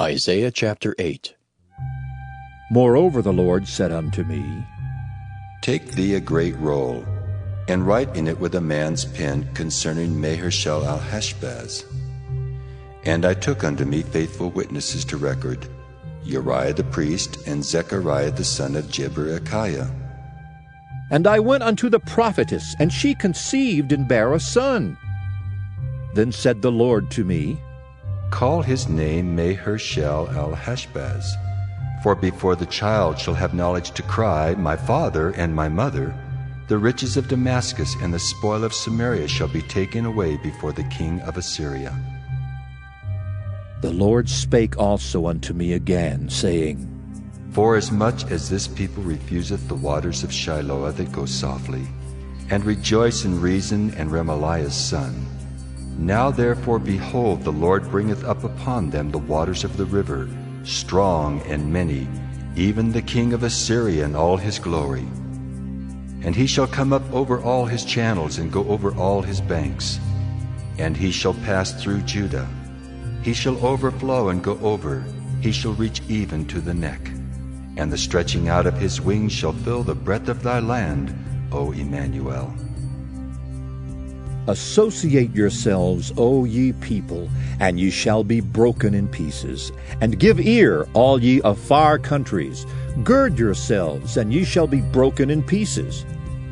Isaiah chapter 8. Moreover the Lord said unto me, Take thee a great roll, and write in it with a man's pen concerning Maher-shalal-hash-baz. And I took unto me faithful witnesses to record, Uriah the priest, and Zechariah the son of Jeberechiah. And I went unto the prophetess, and she conceived and bare a son. Then said the Lord to me, Call his name Maher-shalal-hash-baz, for before the child shall have knowledge to cry, My father and my mother, the riches of Damascus and the spoil of Samaria shall be taken away before the king of Assyria. The Lord spake also unto me again, saying, Forasmuch as this people refuseth the waters of Shiloah that go softly, and rejoice in Rezin and Remaliah's son, now therefore, behold, the Lord bringeth up upon them the waters of the river, strong and many, even the king of Assyria in all his glory. And he shall come up over all his channels, and go over all his banks. And he shall pass through Judah. He shall overflow and go over. He shall reach even to the neck. And the stretching out of his wings shall fill the breadth of thy land, O Emmanuel. Associate yourselves, O ye people, and ye shall be broken in pieces. And give ear, all ye of far countries. Gird yourselves, and ye shall be broken in pieces.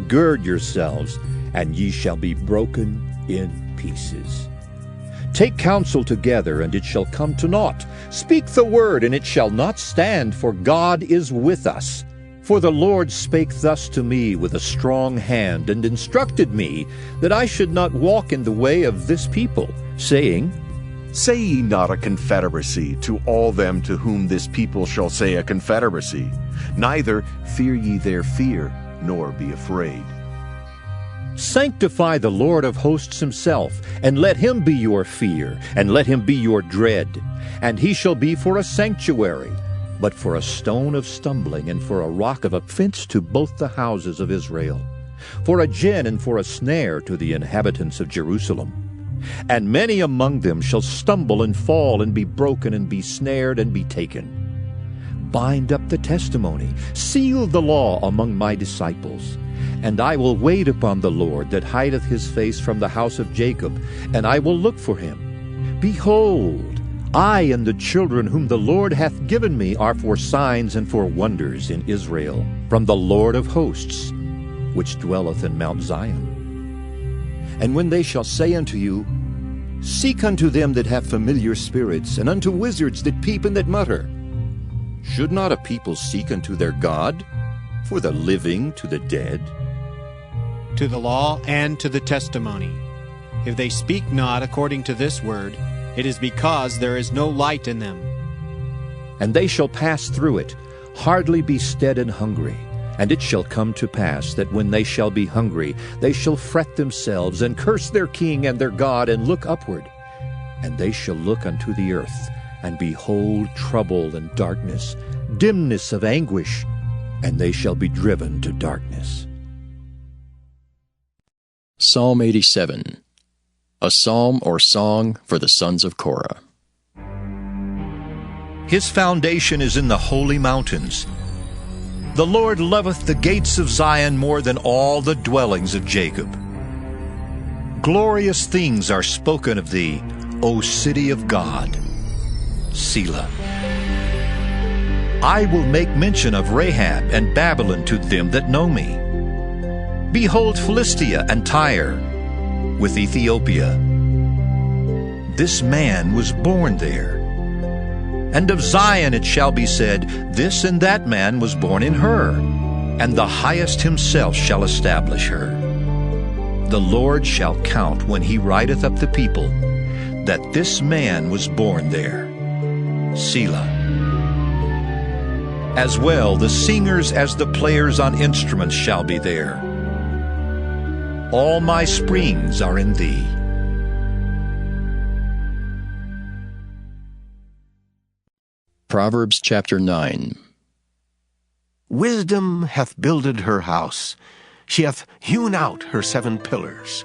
Gird yourselves, and ye shall be broken in pieces. Take counsel together, and it shall come to naught. Speak the word, and it shall not stand, for God is with us. For the Lord spake thus to me with a strong hand, and instructed me that I should not walk in the way of this people, saying, Say ye not a confederacy to all them to whom this people shall say a confederacy, neither fear ye their fear, nor be afraid. Sanctify the Lord of hosts himself, and let him be your fear, and let him be your dread. And he shall be for a sanctuary, but for a stone of stumbling, and for a rock of offense to both the houses of Israel, for a gin and for a snare to the inhabitants of Jerusalem. And many among them shall stumble and fall, and be broken, and be snared, and be taken. Bind up the testimony, seal the law among my disciples. And I will wait upon the Lord that hideth his face from the house of Jacob, and I will look for him. Behold, I and the children whom the Lord hath given me are for signs and for wonders in Israel, from the Lord of hosts, which dwelleth in Mount Zion. And when they shall say unto you, Seek unto them that have familiar spirits, and unto wizards that peep and that mutter, should not a people seek unto their God, for the living to the dead? To the law and to the testimony. If they speak not according to this word, it is because there is no light in them. And they shall pass through it, hardly be stead and hungry. And it shall come to pass that when they shall be hungry, they shall fret themselves, and curse their king and their God, and look upward. And they shall look unto the earth, and behold trouble and darkness, dimness of anguish, and they shall be driven to darkness. Psalm 87. A psalm or song for the sons of Korah. His foundation is in the holy mountains. The Lord loveth the gates of Zion more than all the dwellings of Jacob. Glorious things are spoken of thee, O city of God. Selah. I will make mention of Rahab and Babylon to them that know me. Behold Philistia and Tyre, with Ethiopia. This man was born there. And of Zion it shall be said, This and that man was born in her, and the Highest himself shall establish her. The Lord shall count when he writeth up the people, that this man was born there. Selah. As well the singers as the players on instruments shall be there. All my springs are in thee. Proverbs chapter 9. Wisdom hath builded her house. She hath hewn out her 7 pillars.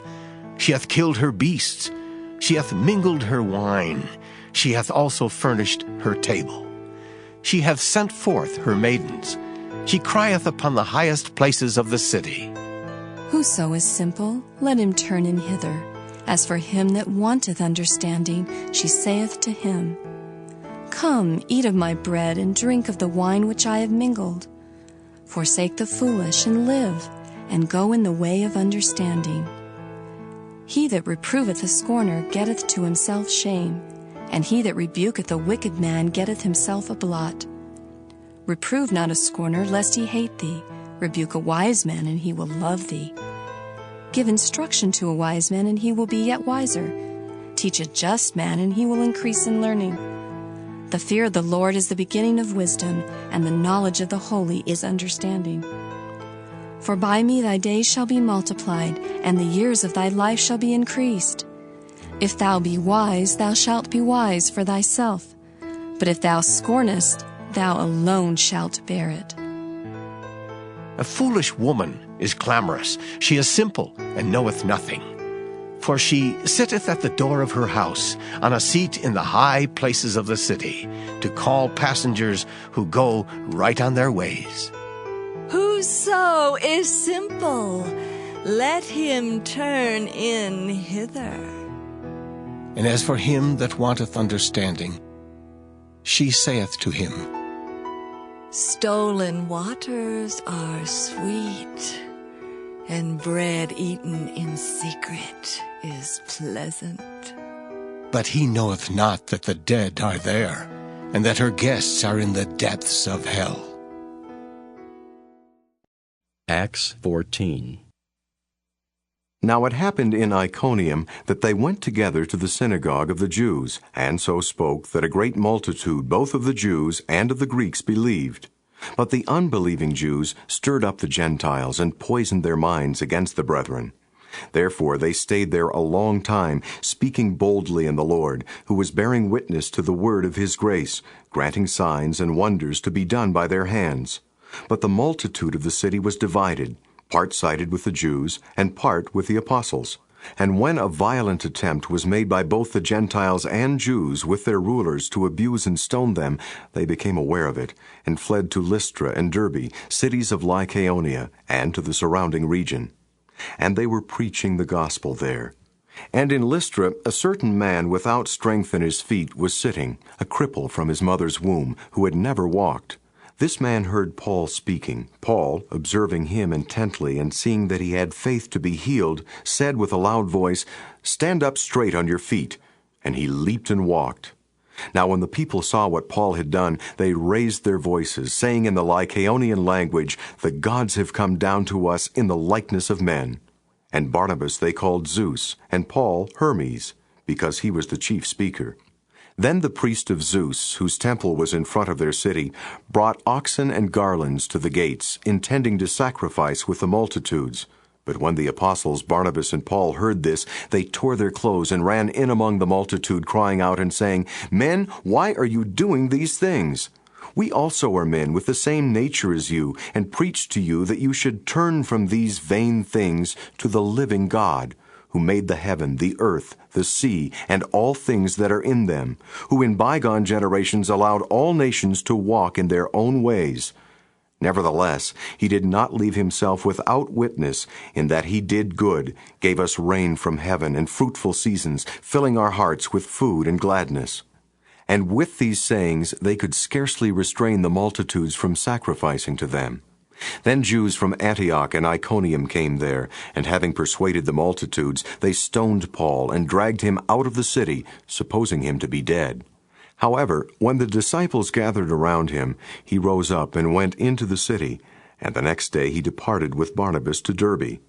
She hath killed her beasts. She hath mingled her wine. She hath also furnished her table. She hath sent forth her maidens. She crieth upon the highest places of the city. Whoso is simple, let him turn in hither. As for him that wanteth understanding, she saith to him, Come, eat of my bread, and drink of the wine which I have mingled. Forsake the foolish, and live, and go in the way of understanding. He that reproveth a scorner getteth to himself shame, and he that rebuketh a wicked man getteth himself a blot. Reprove not a scorner, lest he hate thee. Rebuke a wise man, and he will love thee. Give instruction to a wise man, and he will be yet wiser. Teach a just man, and he will increase in learning. The fear of the Lord is the beginning of wisdom, and the knowledge of the holy is understanding. For by me thy days shall be multiplied, and the years of thy life shall be increased. If thou be wise, thou shalt be wise for thyself. But if thou scornest, thou alone shalt bear it. A foolish woman is clamorous. She is simple, and knoweth nothing. For she sitteth at the door of her house, on a seat in the high places of the city, to call passengers who go right on their ways. Whoso is simple, let him turn in hither. And as for him that wanteth understanding, she saith to him, Stolen waters are sweet, and bread eaten in secret is pleasant. But he knoweth not that the dead are there, and that her guests are in the depths of hell. Acts 14. Now it happened in Iconium that they went together to the synagogue of the Jews, and so spoke that a great multitude both of the Jews and of the Greeks believed. But the unbelieving Jews stirred up the Gentiles and poisoned their minds against the brethren. Therefore they stayed there a long time, speaking boldly in the Lord, who was bearing witness to the word of his grace, granting signs and wonders to be done by their hands. But the multitude of the city was divided, part sided with the Jews, and part with the apostles. And when a violent attempt was made by both the Gentiles and Jews with their rulers to abuse and stone them, they became aware of it, and fled to Lystra and Derbe, cities of Lycaonia, and to the surrounding region. And they were preaching the gospel there. And in Lystra a certain man without strength in his feet was sitting, a cripple from his mother's womb, who had never walked. This man heard Paul speaking. Paul, observing him intently and seeing that he had faith to be healed, said with a loud voice, Stand up straight on your feet. And he leaped and walked. Now when the people saw what Paul had done, they raised their voices, saying in the Lycaonian language, The gods have come down to us in the likeness of men. And Barnabas they called Zeus, and Paul Hermes, because he was the chief speaker. Then the priest of Zeus, whose temple was in front of their city, brought oxen and garlands to the gates, intending to sacrifice with the multitudes. But when the apostles Barnabas and Paul heard this, they tore their clothes and ran in among the multitude, crying out and saying, Men, why are you doing these things? We also are men with the same nature as you, and preach to you that you should turn from these vain things to the living God, who made the heaven, the earth, the sea, and all things that are in them, who in bygone generations allowed all nations to walk in their own ways. Nevertheless, he did not leave himself without witness, in that he did good, gave us rain from heaven and fruitful seasons, filling our hearts with food and gladness. And with these sayings they could scarcely restrain the multitudes from sacrificing to them. Then Jews from Antioch and Iconium came there, and having persuaded the multitudes, they stoned Paul and dragged him out of the city, supposing him to be dead. However, when the disciples gathered around him, he rose up and went into the city, and the next day he departed with Barnabas to Derbe.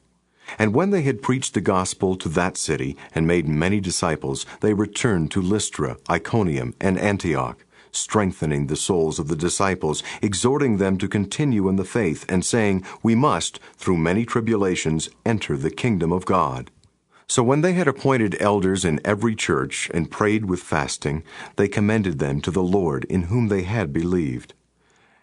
And when they had preached the gospel to that city, and made many disciples, they returned to Lystra, Iconium, and Antioch, strengthening the souls of the disciples, exhorting them to continue in the faith, and saying, We must, through many tribulations, enter the kingdom of God. So when they had appointed elders in every church, and prayed with fasting, they commended them to the Lord, in whom they had believed.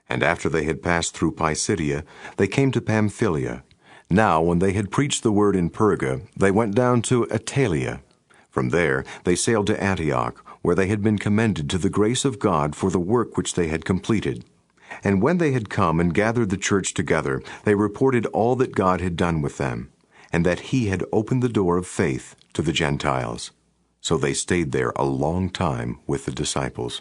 And after they had passed through Pisidia, they came to Pamphylia. Now when they had preached the word in Perga, they went down to Attalia. From there they sailed to Antioch, where they had been commended to the grace of God for the work which they had completed. And when they had come and gathered the church together, they reported all that God had done with them, and that he had opened the door of faith to the Gentiles. So they stayed there a long time with the disciples.